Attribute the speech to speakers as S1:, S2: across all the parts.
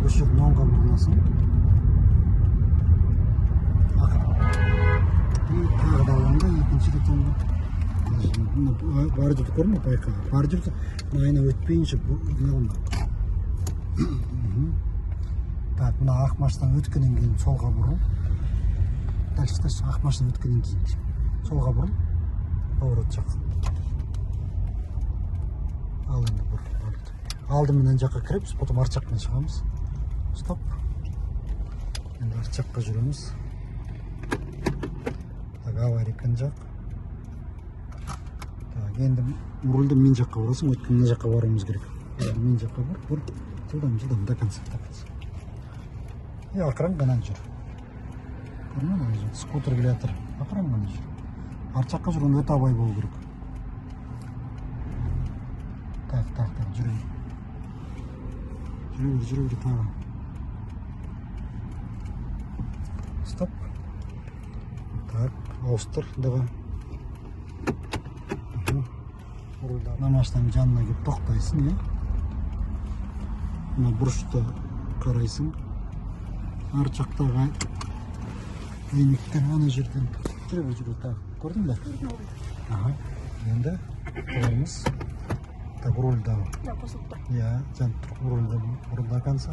S1: көшірдің оңға бұрыласың. Тағы да алаңда екінші рет оңға. Бар жүрді көрме байқа. Бар жүрді айна өтпейінше неғылма. Так, мына ақ машинадан өткеннен кейін солға бұрыл. Дальше ақ машинадан өткеннен кейін солға бұрыл. Поворот жақ. Ал енді бұрыл. Алдыменен жаққа кіреміз, потом арт жақтан шығамыз. Стоп. Енді арт жаққа жүреміз. Так, аварийкен жақ. Так, енді рульді мен жаққа бұрасың, өйткені мына жаққа баруымыз керек. Мен жаққа бұр. Жылдам до конца. И ақырын ғана жүр. Скутер келе жатыр. Ақырын ғана жүр. Арт жаққа жүргенде өте абай болу керек. Так, жүре бер тағы. Стоп. Так, ауыстыр, давай. Мына машинаның жанына келіп тоқтайсың, е? Мына бұрышты қарайсың. Арт жақтағы әйнектен ана жерден жүре тағы. Көрдің бе? Енді қолымыз. Так, рульда. Я, жан тұр, рульда до конца.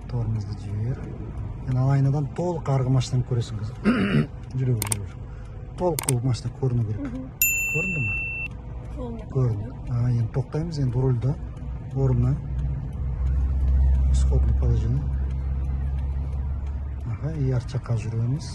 S1: Тормозды жібер. Енді айнадан толық арғы машинаны көресің қазір. Жүре бер. Толық қол машина көріну керек. Көрінді ме? Көрінді. Енді тоқтаймыз, енді рульда орнына. Исходный положение. И арт жаққа жүреміз.